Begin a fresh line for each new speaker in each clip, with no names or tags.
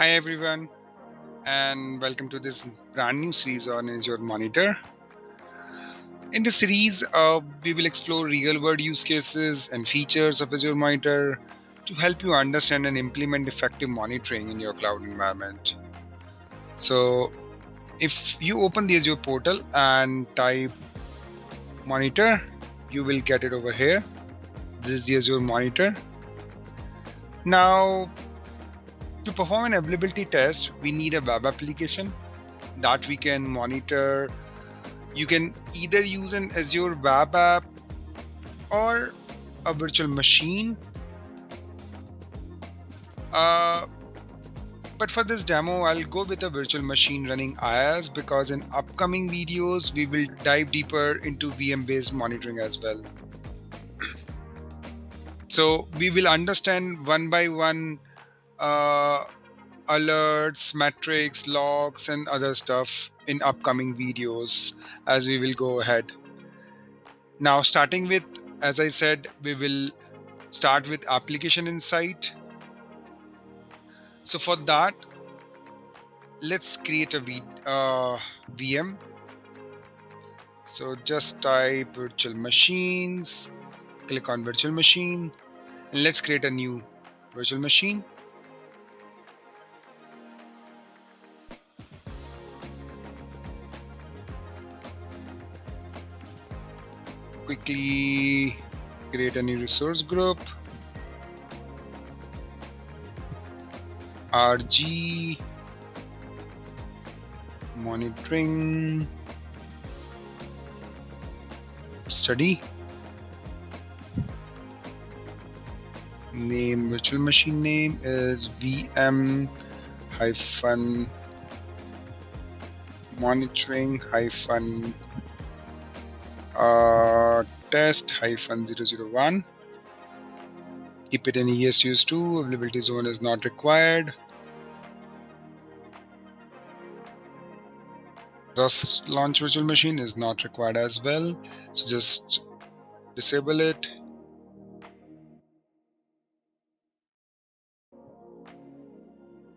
Hi everyone, and welcome to this brand new series on Azure Monitor. In this series, we will explore real-world use cases and features of Azure Monitor to help you understand and implement effective monitoring in your cloud environment. So, if you open the Azure portal and type Monitor, you will get it over here. This is the Azure Monitor. Now, to perform an availability test, we need a web application that we can monitor. You can either use an Azure web app or a virtual machine. But for this demo, I'll go with a virtual machine running IaaS because in upcoming videos, we will dive deeper into VM-based monitoring as well. So we will understand one by one uh, alerts, metrics, logs, and other stuff in upcoming videos as we will go ahead. Now, starting with, as I said, we will start with application insight. So for that, let's create a VM. So just type virtual machines, click on virtual machine, and let's create a new virtual machine. Quickly create a new resource group, RG monitoring study. Name virtual machine name is VM hyphen monitoring hyphen test hyphen 001. Keep it in ES2, availability zone is not required. Rust launch virtual machine is not required as well. So just disable it.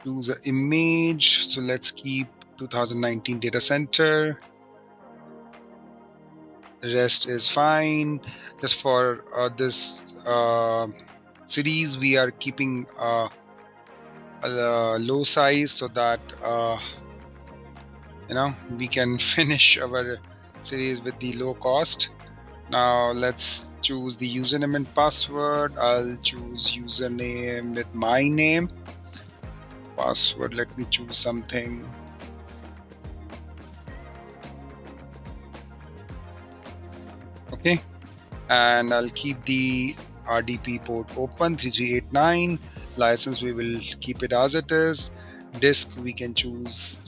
Choose an image. So let's keep 2019 data center. Rest is fine. Just for this series, we are keeping a low size so that we can finish our series with the low cost. Now let's choose the username and password. I'll choose username with my name. Password, let me choose something. Okay, and I'll keep the RDP port open 3389. License, we will keep it as it is. Disk, we can choose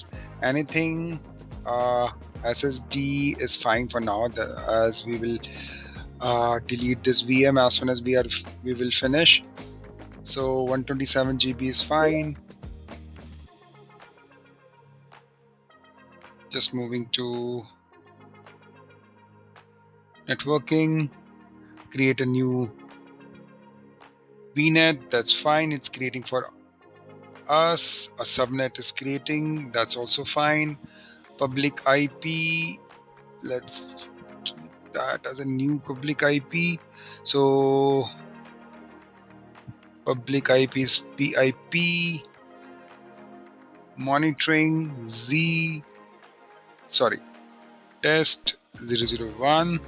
anything. SSD is fine for now, as we will delete this VM as soon as we will finish. So 127 GB is fine. Just moving to networking, create a new VNet, that's fine, it's creating for us. A subnet is creating, that's also fine. Public IP, let's keep that as a new public IP. So public IP is PIP monitoring test 001,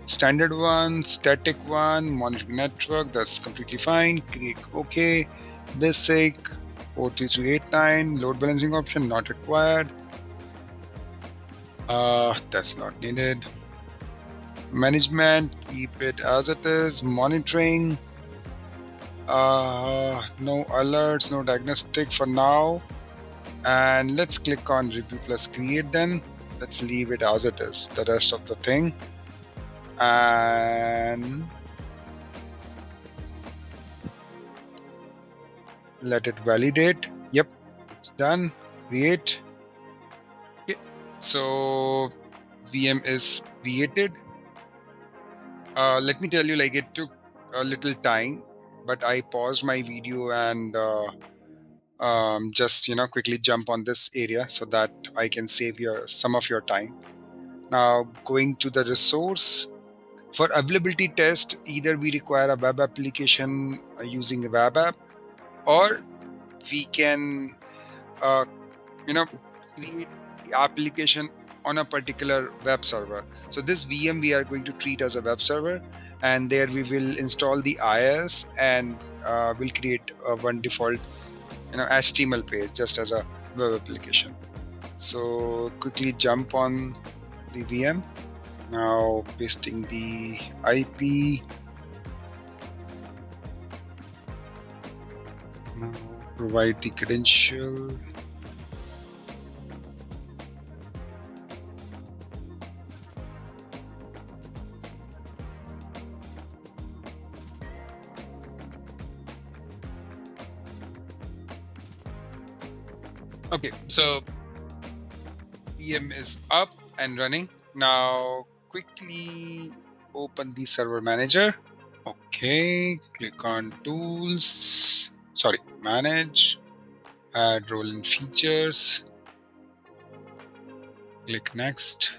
standard one, static one, monitoring network, that's completely fine. Click OK. Basic 43389, load balancing option not required. That's not needed. Management, keep it as it is. Monitoring, no alerts, no diagnostic for now. And let's click on review plus create then. Let's leave it as it is, the rest of the thing. And let it validate. Yep, it's done. Create. Okay, so VM is created. Let me tell you, like, it took a little time, but I paused my video and just quickly jump on this area so that I can save some of your time. Now going to the resource for availability test, either we require a web application using a web app, or we can uh, you know create the application on a particular web server. So this VM we are going to treat as a web server, and there we will install the IIS, and we'll create one default HTML page just as a web application. So quickly jump on the VM. Now pasting the IP. Now provide the credential. Okay, so VM is up and running. Now quickly open the server manager. Okay, click on tools, manage, add role and features, click next.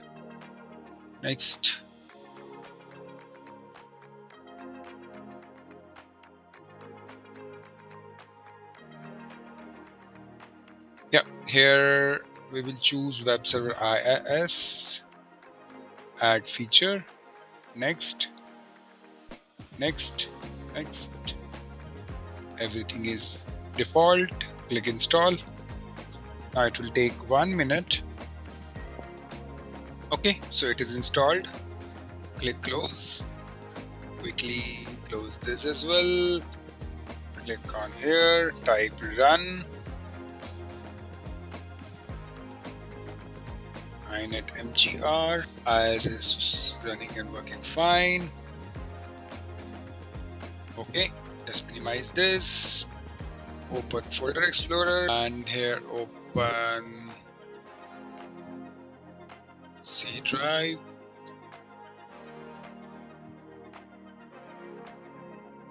Yeah, here we will choose web server IIS, add feature, next. Everything is default. Click install. Now it will take 1 minute. Okay, so it is installed. Click close. Quickly close this as well. Click on here, type run. inet mgr. IIS is running and working fine. Okay, just minimize this. Open folder explorer, and here open C drive.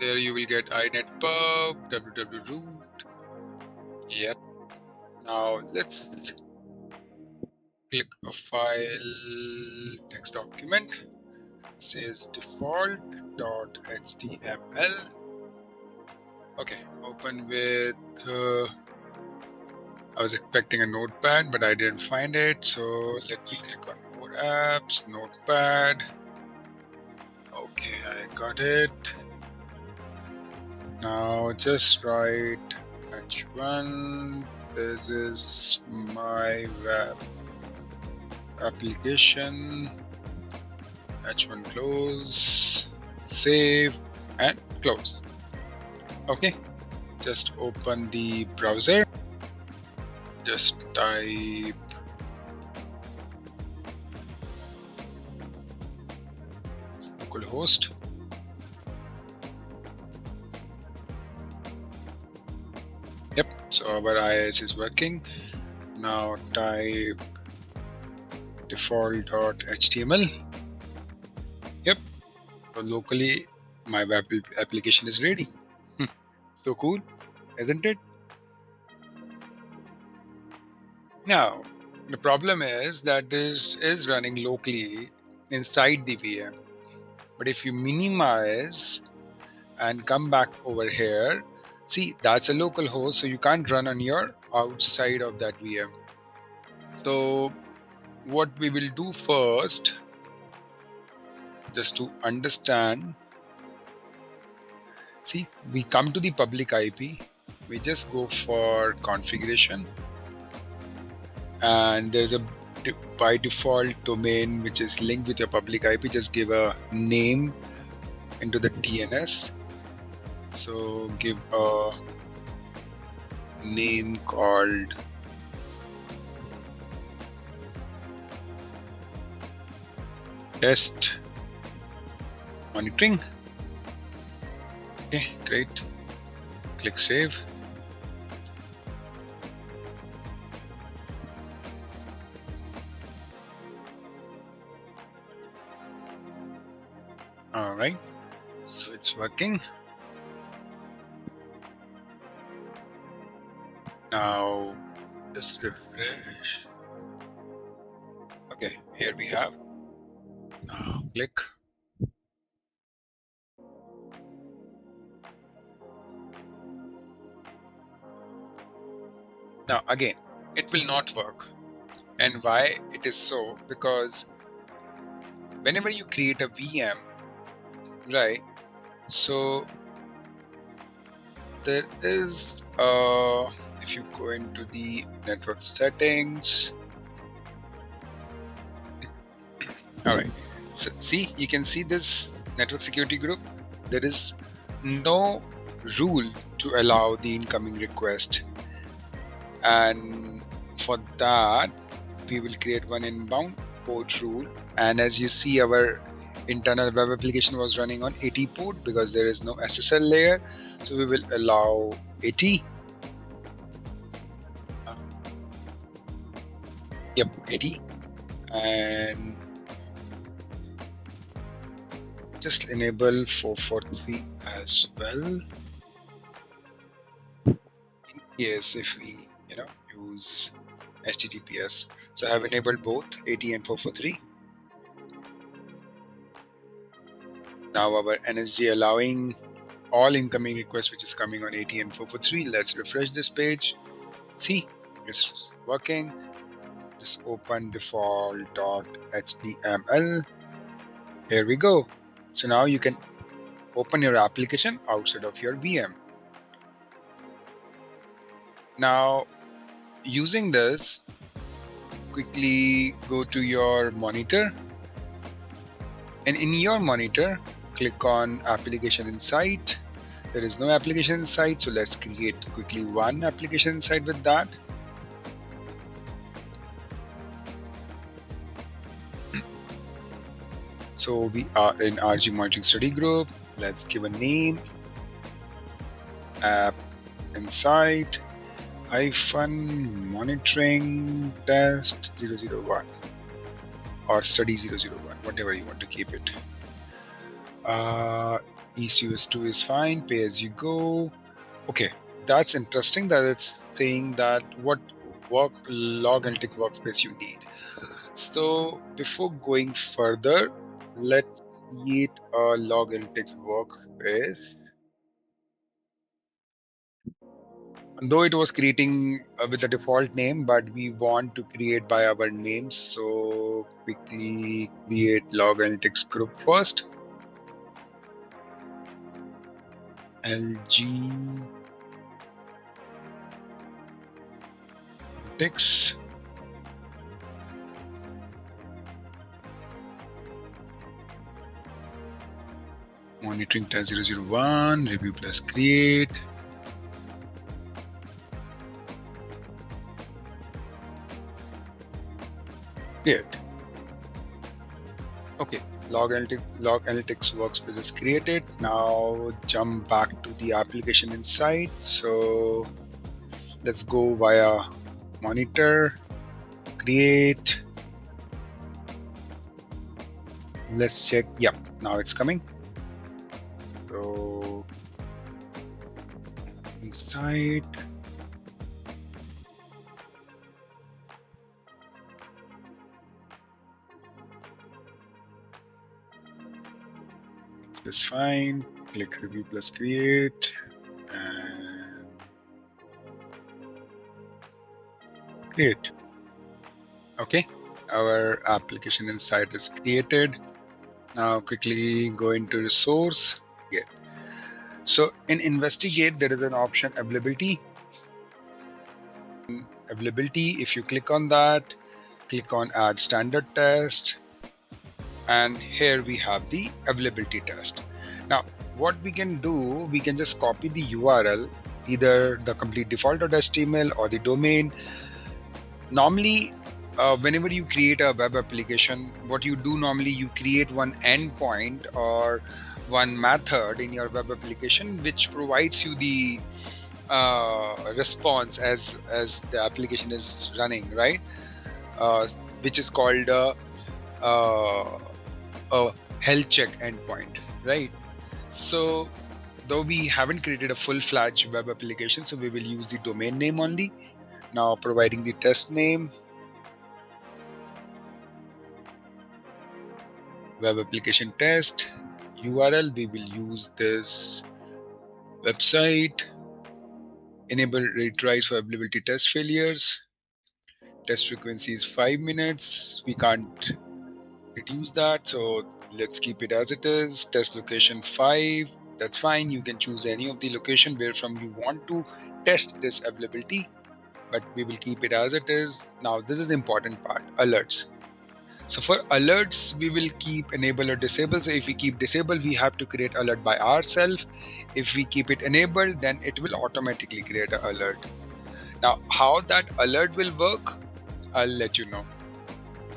There you will get inet pub, www root. Yep. Now let's click a file text document. Says default.html. Okay, open with I was expecting a notepad, but I didn't find it, so let me click on more apps, notepad. Okay, I got it. Now just write h1. This is my web application. h1 close, save, and close. Okay, just open the browser. Just type localhost. Yep, so our IIS is working. Now type default.html. Yep, so locally my web application is ready. So cool, isn't it? Now, the problem is that this is running locally inside the VM. But if you minimize and come back over here, see, that's a local host, so you can't run on your outside of that VM. So what we will do first, just to understand, see, we come to the public IP, we just go for configuration, and there's a by default domain which is linked with your public IP. Just give a name into the DNS. So give a name called test monitoring. Okay, great. Click save. All right, so it's working. Now just refresh. Okay, here we have. Now click. Now again, it will not work. And why it is so? Because whenever you create a VM, right? So there is if you go into the network settings, all right. So see, you can see this network security group. There is no rule to allow the incoming request, and for that we will create one inbound port rule. And as you see, our internal web application was running on 80 port because there is no SSL layer, so we will allow 80. Yep, 80. And just enable 443 as well. Yes, if we use HTTPS. So I have enabled both 80 and 443. Now our NSG allowing all incoming requests which is coming on 80 and 443. Let's refresh this page. See, it's working. Just open default.html. Here we go. So now you can open your application outside of your VM. Now using this, quickly go to your monitor, and in your monitor click on application insight. There is no application insight, so let's create quickly one application insight with that. So we are in Azure Monitoring Study Group. Let's give a name, app insight monitoring test 001 or study 001, whatever you want to keep it. ECUS2 is fine, pay as you go. Okay, that's interesting that it's saying that what log analytic workspace you need. So before going further, let's create a log analytics workspace. Though it was creating with a default name, but we want to create by our names. So quickly create log analytics group first. LG analytics. Monitoring test 001, review plus create. Create. Okay, log analytics workspace is created. Now jump back to the application insight. So let's go via monitor, create. Let's check. Yep, now it's coming. So insight. It's fine. Click review plus create and create. Okay, our application insight is created. Now quickly go into resource. Yeah. So in investigate, there is an option availability. If you click on that, click on add standard test, and here we have the availability test. Now what we can do, we can just copy the URL, either the complete default.html or the domain. Normally whenever you create a web application, what you do normally, you create one endpoint or one method in your web application which provides you the response as the application is running, right? Which is called a health check endpoint, right? So though we haven't created a full-fledged web application, so we will use the domain name only. Now providing the test name, web application test, URL, we will use this website, enable retries for availability test failures, test frequency is 5 minutes, we can't reduce that, so let's keep it as it is. Test location 5, that's fine. You can choose any of the location where from you want to test this availability, but we will keep it as it is. Now this is the important part, alerts. So for alerts, we will keep enable or disable. So if we keep disable, we have to create alert by ourselves. If we keep it enabled, then it will automatically create an alert. Now how that alert will work, I'll let you know.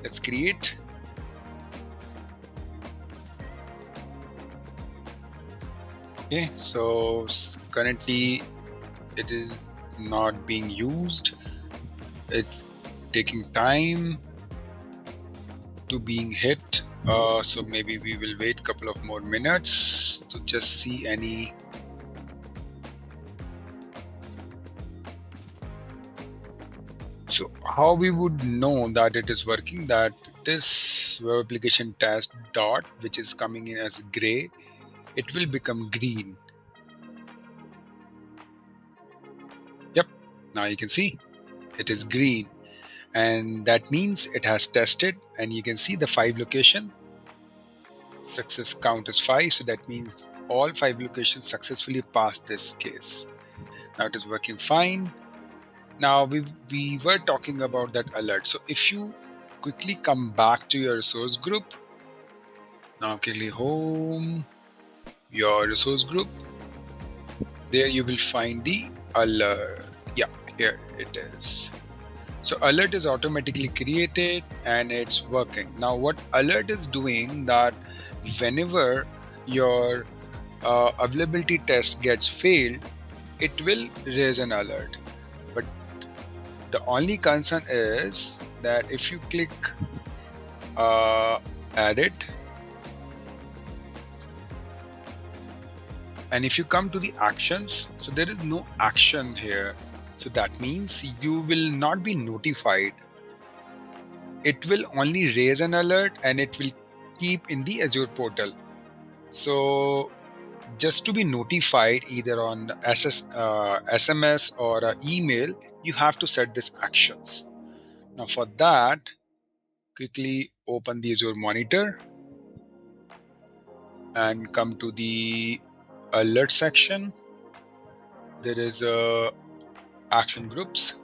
Let's create. Okay, so currently it is not being used. It's taking time to being hit. So maybe we will wait a couple of more minutes to just see any. So how we would know that it is working, that this web application test dot, which is coming in as gray, it will become green. Yep, now you can see it is green, and that means it has tested, and you can see the 5 location success count is 5, so that means all 5 locations successfully passed this case. Now it is working fine. Now we were talking about that alert. So if you quickly come back to your resource group, now quickly home, your resource group, there you will find the alert. Yeah, here it is. So alert is automatically created and it's working. Now what alert is doing, that whenever your availability test gets failed, it will raise an alert. But the only concern is that if you click edit, and if you come to the actions, so there is no action here. So that means you will not be notified. It will only raise an alert and it will keep in the Azure portal. So just to be notified either on SMS or email, you have to set this actions. Now for that, quickly open the Azure Monitor and come to the alert section. There is action groups.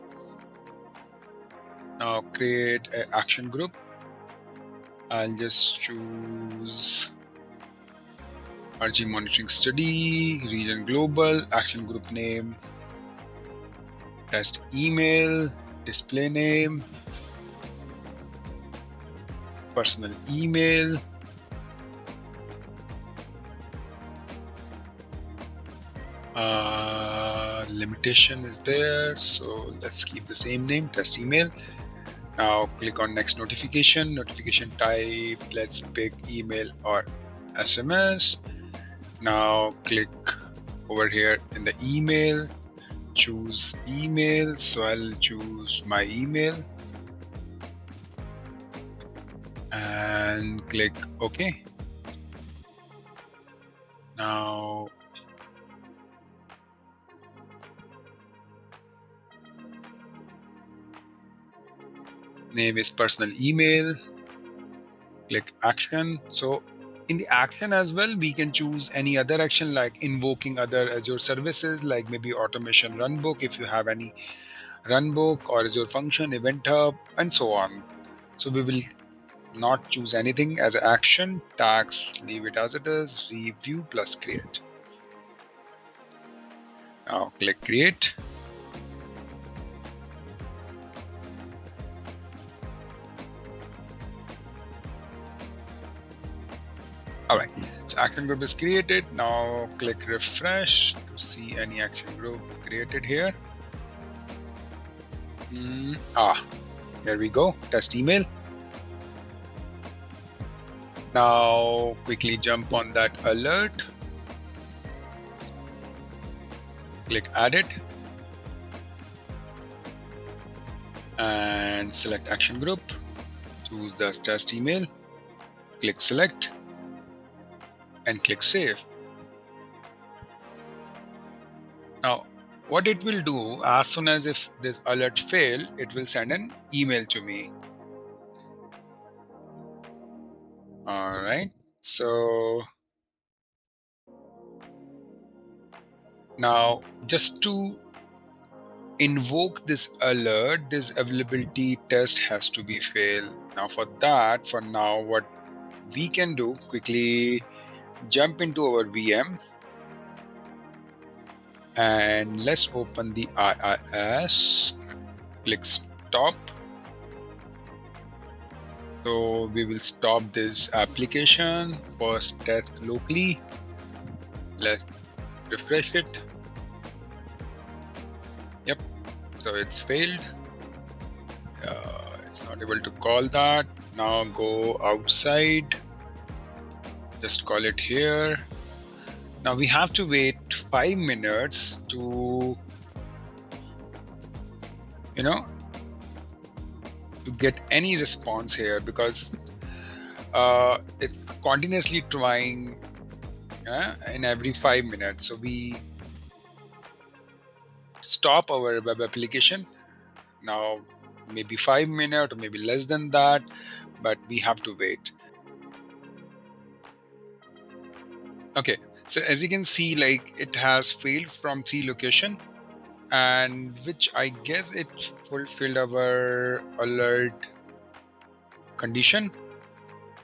Now create an action group. I'll just choose RG monitoring study, region global, action group name, test email, display name, personal email, limitation is there, so let's keep the same name, test email. Now click on next notification, notification type, let's pick email or SMS. Now click over here in the email, choose email, so I'll choose my email and click OK. Now name is personal email, click action. So in the action as well, we can choose any other action like invoking other Azure services, like maybe automation runbook if you have any runbook, or Azure function, event hub, and so on. So we will not choose anything as action. Tags, leave it as it is, review plus create. Now click create. Alright, so action group is created. Now click refresh to see any action group created here. Here we go, test email. Now quickly jump on that alert. Click add it and select action group. Choose the test email. Click select and click save. Now, what it will do, as soon as if this alert fail, it will send an email to me. All right. So now just to invoke this alert, this availability test has to be failed. Now for that, for now, what we can do, quickly jump into our VM and let's open the IIS. Click stop. So we will stop this application. First test locally. Let's refresh it. Yep, so it's failed. It's not able to call that. Now go outside, just call it here. Now we have to wait 5 minutes to to get any response here, because it's continuously trying in every 5 minutes. So we stop our web application now, maybe 5 minutes or maybe less than that, but we have to wait. Okay, so as you can see, like, it has failed from 3 locations, and which I guess it fulfilled our alert condition,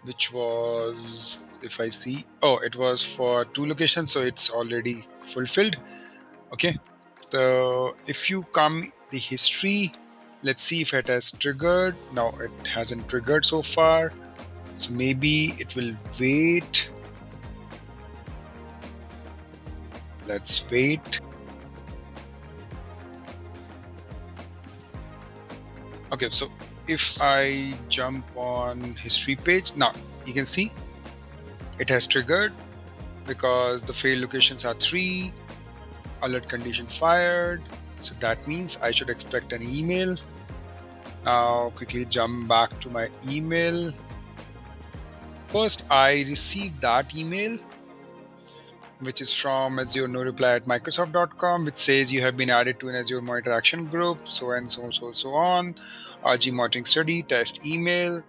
which was, if I see, oh, it was for 2 locations, so it's already fulfilled. Okay, so if you come the history, let's see if it has triggered. Now it hasn't triggered so far, so maybe it will wait. Let's wait. Okay, so if I jump on history page, now you can see it has triggered because the failed locations are 3, alert condition fired. So that means I should expect an email. Now quickly jump back to my email. First, I received that email, which is from Azure no reply at microsoft.com, which says you have been added to an Azure Monitor Action Group, so and so on, RG monitoring study, test email,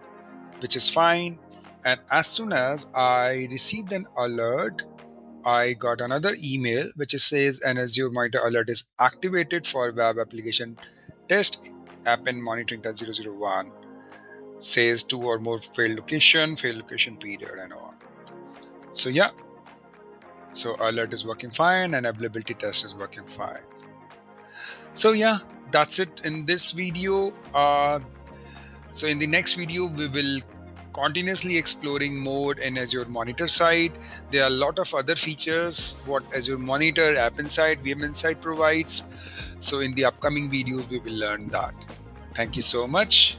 which is fine. And as soon as I received an alert, I got another email which says an Azure Monitor alert is activated for web application test append monitoring test 001. Says 2 or more failed location period and all. So yeah, so alert is working fine and availability test is working fine. So yeah, that's it in this video. So in the next video, we will continuously exploring more in Azure Monitor side. There are a lot of other features what Azure Monitor, App Insight, VM Insight provides. So in the upcoming videos, we will learn that. Thank you so much.